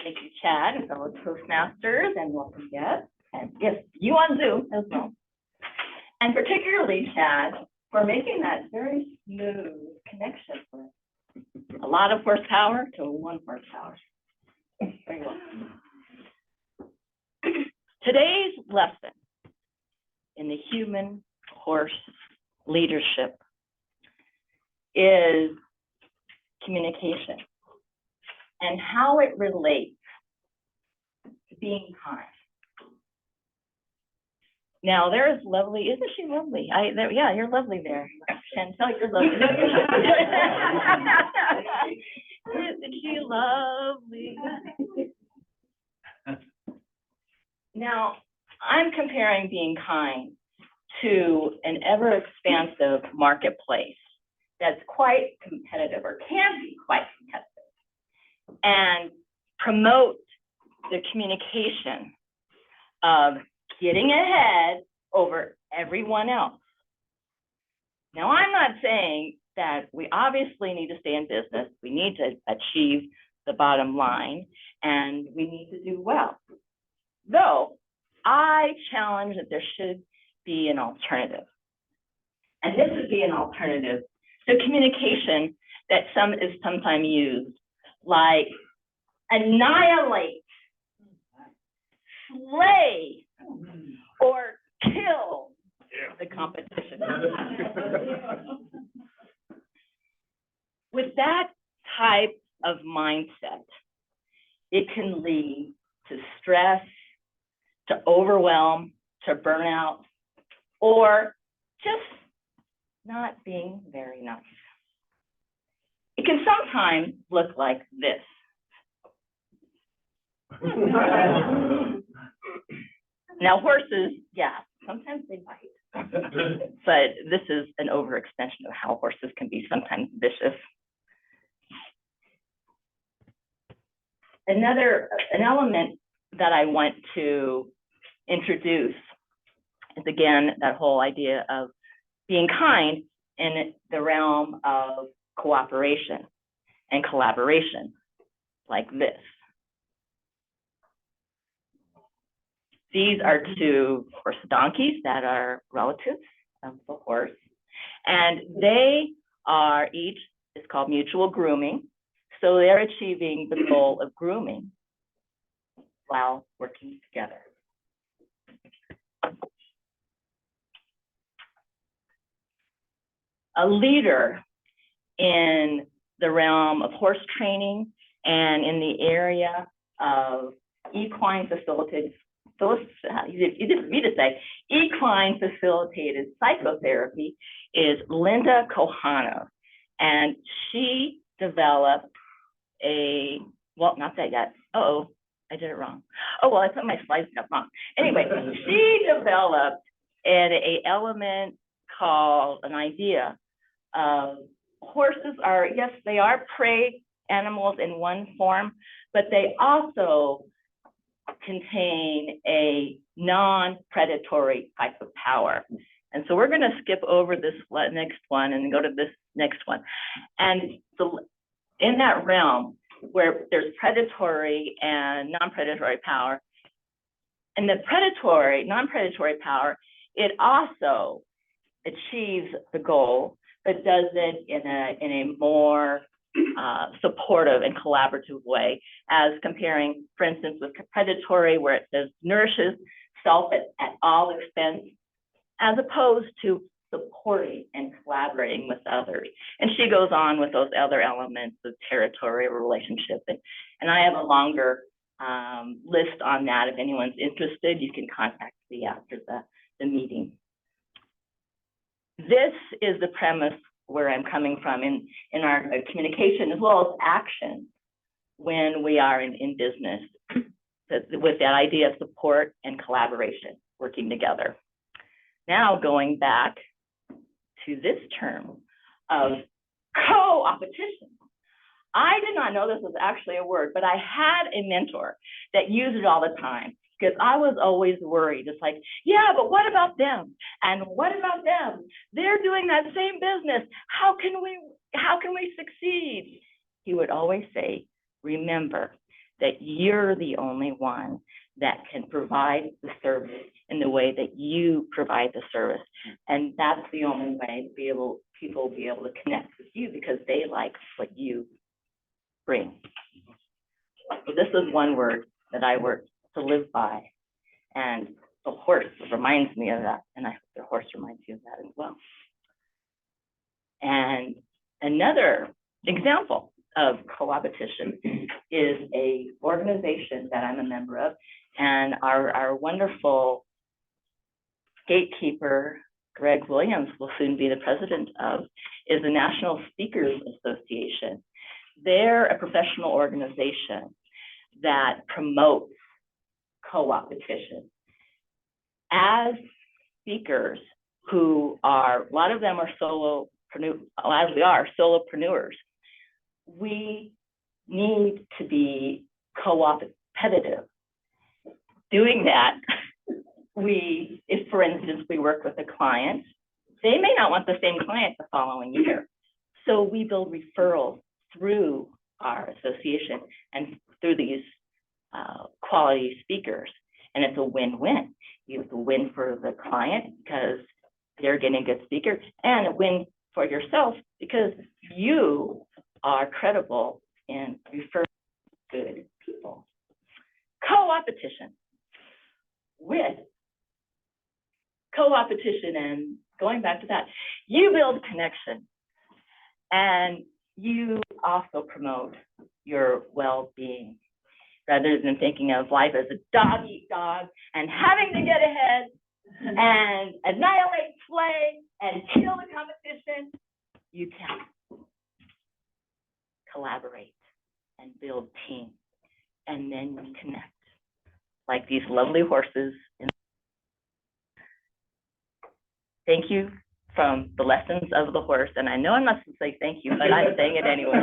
Thank you, Chad, and fellow Toastmasters, and welcome guests, and yes, you on Zoom as well. And particularly Chad for making that very smooth connection from a lot of horsepower to 1 horsepower. Very well. Today's lesson in the human horse leadership is communication and how it relates to being kind. Now, there's lovely, isn't she lovely? Yeah, you're lovely there. Chantel, you're lovely. Isn't she lovely? Now, I'm comparing being kind to an ever-expansive marketplace that's quite competitive, or can be quite competitive, and promote the communication of getting ahead over everyone else. Now, I'm not saying that we obviously need to stay in business. We need to achieve the bottom line, and we need to do well. Though, I challenge that there should be an alternative. And this would be an alternative to communication that is sometimes used, like annihilate, slay, or kill the competition. With that type of mindset, it can lead to stress, to overwhelm, to burnout, or just not being very nice. It can sometimes look like this. Now, horses, yeah, sometimes they bite, but this is an overextension of how horses can be sometimes vicious. An element that I want to introduce is, again, that whole idea of being kind in the realm of cooperation and collaboration, like this. These are 2 horse donkeys that are relatives of the horse, and they are each, it's called mutual grooming, so they're achieving the goal of grooming while working together. A leader in the realm of horse training and in the area of equine facilitated, easy for me to say, equine facilitated psychotherapy is Linda Kohana. And she developed well, not that yet. Uh-oh, I did it wrong. Oh, well, I put my slides up wrong. Anyway, she developed an element called an idea of horses are, yes, they are prey animals in one form, but they also contain a non-predatory type of power. And so we're going to skip over this next one and go to this next one. And in that realm where there's predatory and non-predatory power, and the non-predatory power, it also achieves the goal, but does it in a more supportive and collaborative way, as comparing, for instance, with predatory, where it says nourishes self at all expense, as opposed to supporting and collaborating with others. And she goes on with those other elements of territorial relationship. And I have a longer list on that. If anyone's interested, you can contact me after the meeting. This is the premise where I'm coming from in our communication as well as action when we are in business, with that idea of support and collaboration, working together. Now going back to this term of co-opetition. I did not know this was actually a word, but I had a mentor that used it all the time, because I was always worried. It's like, yeah, but what about them? And what about them? They're doing that same business. How can we succeed? He would always say, remember that you're the only one that can provide the service in the way that you provide the service. And that's the only way people will be able to connect with you, because they like what you bring. So this is one word that I work to live by. And the horse reminds me of that. And I hope the horse reminds you of that as well. And another example of co-opetition is a organization that I'm a member of, and our wonderful gatekeeper, Greg Williams, will soon be the president of, is the National Speakers Association. They're a professional organization that promotes co-opetition. As speakers who are, a lot of them are solopreneurs, we need to be co-opetitive. Doing that, if for instance, we work with a client, they may not want the same client the following year. So we build referrals through our association and through these quality speakers. And it's a win-win. You have to win for the client because they're getting a good speaker, and a win for yourself because you are credible in referring good people. Co-opetition. With co-opetition and going back to that, you build connection, and you also promote your well-being, rather than thinking of life as a dog-eat-dog and having to get ahead and annihilate, slay, and kill the competition. You can collaborate and build team, and then you connect like these lovely horses. Thank you from the lessons of the horse. And I know I'm not supposed to say thank you, but I'm saying it anyway.